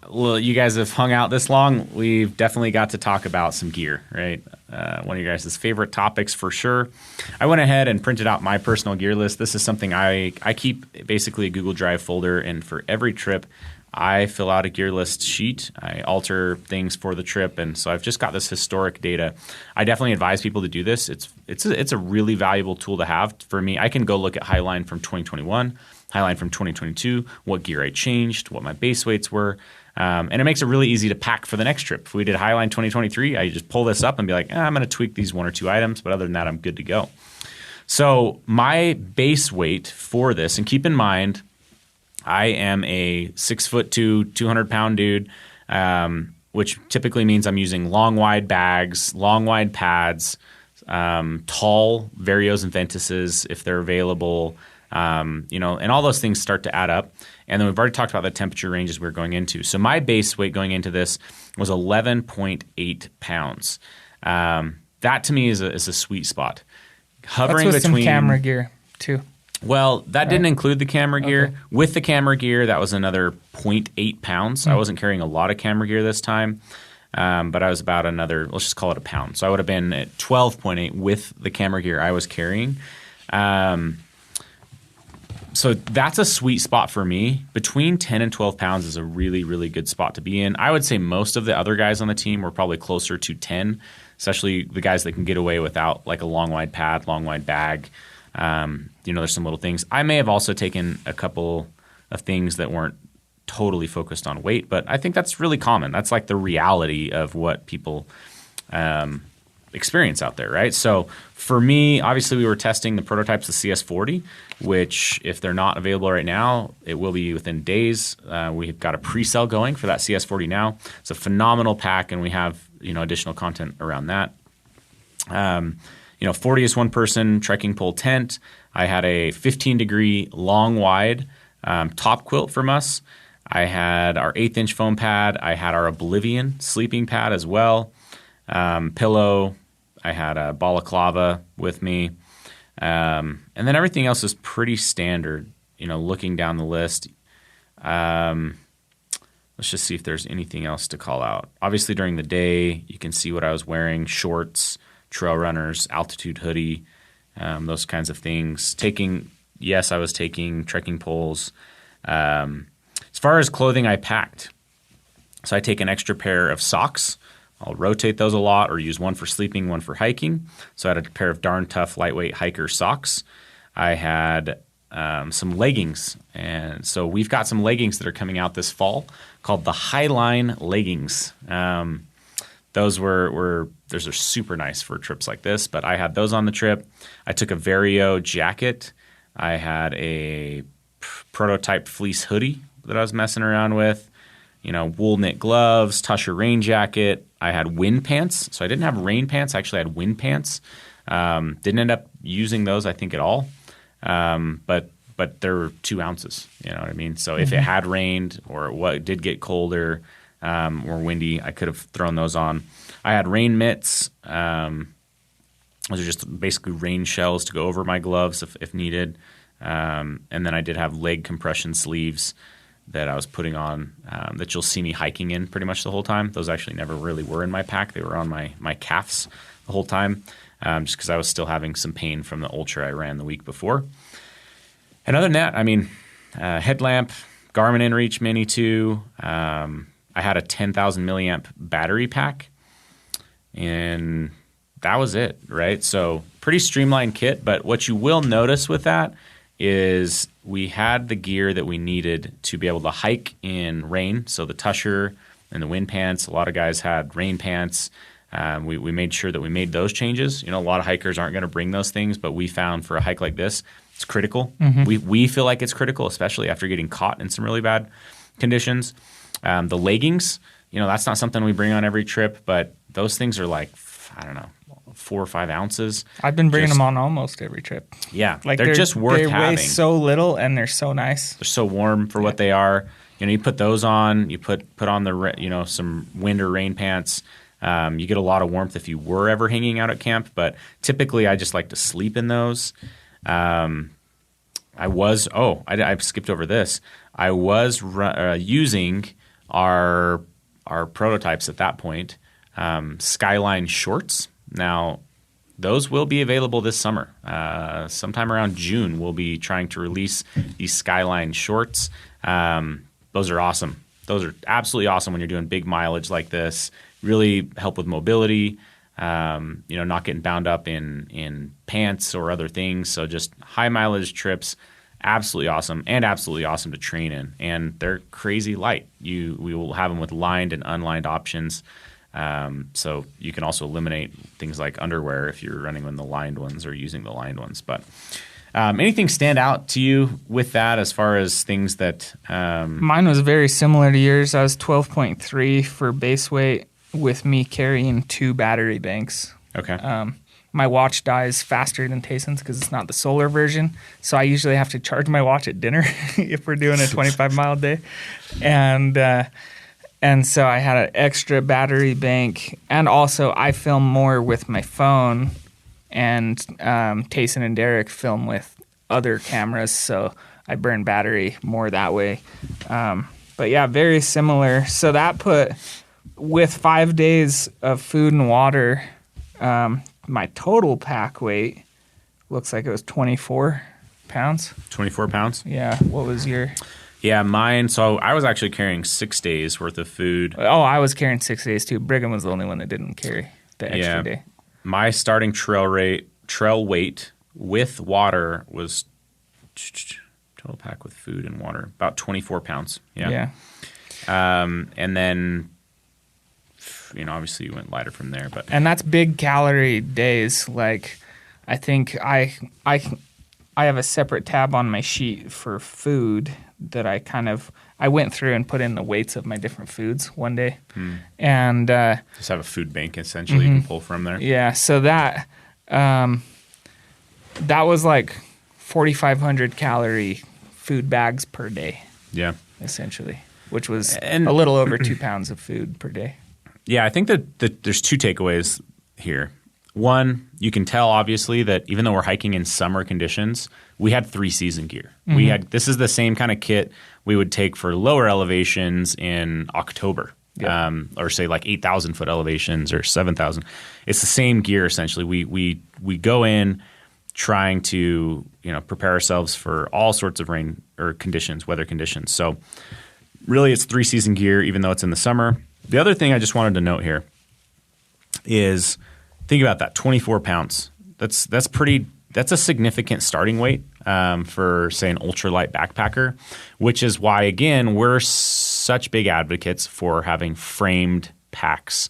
well, you guys have hung out this long. We've definitely got to talk about some gear, right? One of your guys' favorite topics for sure. I went ahead and printed out my personal gear list. This is something I keep basically a Google Drive folder, and for every trip, I fill out a gear list sheet. I alter things for the trip, and so I've just got this historic data. I definitely advise people to do this. It's a really valuable tool to have. For me, I can go look at Highline from 2021, Highline from 2022, what gear I changed, what my base weights were. And it makes it really easy to pack for the next trip. If we did Highline 2023, I just pull this up and be like, I'm going to tweak these 1 or 2 items, but other than that, I'm good to go. So my base weight for this, and keep in mind, I am a 6'2", 200-pound dude, which typically means I'm using long, wide bags, long, wide pads, tall Varios and Ventises if they're available, and all those things start to add up. And then we've already talked about the temperature ranges we're going into. So my base weight going into this was 11.8 pounds. That to me is a sweet spot. Hovering That's with between some camera gear too. Well, that didn't include the camera gear. Okay. With the camera gear, that was another 0.8 pounds. I wasn't carrying a lot of camera gear this time, but I was about another, let's just call it a pound. So I would have been at 12.8 with the camera gear I was carrying. So that's a sweet spot for me. Between 10 and 12 pounds is a really, really good spot to be in. I would say most of the other guys on the team were probably closer to 10, especially the guys that can get away without like a long, wide pad, long, wide bag. There's some little things. I may have also taken a couple of things that weren't totally focused on weight, but I think that's really common. That's like the reality of what people experience out there, right? So for me, obviously we were testing the prototypes of CS40, which if they're not available right now, it will be within days. We've got a pre-sale going for that CS40 now. It's a phenomenal pack, and we have additional content around that. 40 is one-person trekking pole tent. I had a 15-degree long wide top quilt from us. I had our 1/8-inch foam pad. I had our Oblivion sleeping pad as well. Pillow. I had a balaclava with me. And then everything else is pretty standard, looking down the list. Let's just see if there's anything else to call out. Obviously, during the day, you can see what I was wearing: shorts, trail runners, altitude hoodie, those kinds of things. I was taking trekking poles. As far as clothing, I packed. So I take an extra pair of socks. I'll rotate those a lot or use one for sleeping, one for hiking. So I had a pair of darn tough, lightweight hiker socks. I had some leggings. And so we've got some leggings that are coming out this fall called the Highline leggings. Those are super nice for trips like this, but I had those on the trip. I took a Vario jacket. I had a prototype fleece hoodie that I was messing around with. Wool knit gloves, Tusher rain jacket. I had wind pants. So I didn't have rain pants. I actually had wind pants. Didn't end up using those, I think, at all. But they're 2 ounces. You know what I mean? So if it had rained or it did get colder or windy, I could have thrown those on. I had rain mitts. Those are just basically rain shells to go over my gloves if needed. And then I did have leg compression sleeves that I was putting on that you'll see me hiking in pretty much the whole time. Those actually never really were in my pack. They were on my calves the whole time just because I was still having some pain from the Ultra I ran the week before. And other than that, headlamp, Garmin InReach Mini 2. I had a 10,000 milliamp battery pack, and that was it, right? So pretty streamlined kit, but what you will notice with that is we had the gear that we needed to be able to hike in rain. So the Tusher and the wind pants, a lot of guys had rain pants. We made sure that we made those changes. A lot of hikers aren't going to bring those things, but we found for a hike like this, it's critical. We feel like it's critical, especially after getting caught in some really bad conditions. The leggings, that's not something we bring on every trip, but those things are like, I don't know, 4 or 5 ounces. I've been bringing them on almost every trip. Yeah, they're just worth having. They weigh so little and they're so nice. They're so warm for what they are. You put those on. You put on the some wind or rain pants. You get a lot of warmth if you were ever hanging out at camp. But typically, I just like to sleep in those. I skipped over this. I was using are prototypes at that point. Skyline shorts. Now, those will be available this summer. Sometime around June, we'll be trying to release these Skyline shorts. Those are awesome. Those are absolutely awesome when you're doing big mileage like this. Really help with mobility, not getting bound up in pants or other things. So just high mileage trips, absolutely awesome and absolutely awesome to train in. And they're crazy light. We will have them with lined and unlined options. So you can also eliminate things like underwear if you're running on the lined ones or using the lined ones. But anything stand out to you with that as far as things that Mine was very similar to yours. I was 12.3 for base weight with me carrying 2 battery banks. Okay. My watch dies faster than Tayson's because it's not the solar version. So I usually have to charge my watch at dinner if we're doing a 25-mile day. And so I had an extra battery bank. And also I film more with my phone. And Tayson and Derek film with other cameras. So I burn battery more that way. But yeah, very similar. So that put, with 5 days of food and water, my total pack weight looks like it was 24 pounds. 24 pounds? Yeah. What was your? Yeah, mine. So I was actually carrying 6 days worth of food. Oh, I was carrying 6 days too. Brigham was the only one that didn't carry the extra day. My starting trail weight with water was total pack with food and water about 24 pounds. Yeah. And then obviously you went lighter from there, and that's big calorie days. Like, I think I have a separate tab on my sheet for food that I went through and put in the weights of my different foods one day, and just have a food bank essentially you can pull from there. Yeah, so that was like 4,500 calorie food bags per day. Yeah, essentially, which was a little over 2 pounds of food per day. Yeah, I think that there's 2 takeaways here. One, you can tell obviously that even though we're hiking in summer conditions, we had 3-season gear. This is the same kind of kit we would take for lower elevations in October, or say like 8,000 foot elevations or 7,000. It's the same gear essentially. We go in trying to prepare ourselves for all sorts of rain or conditions, weather conditions. So really, it's 3-season gear, even though it's in the summer. The other thing I just wanted to note here is think about that 24 pounds. That's a significant starting weight for, say, an ultralight backpacker, which is why, again, we're such big advocates for having framed packs.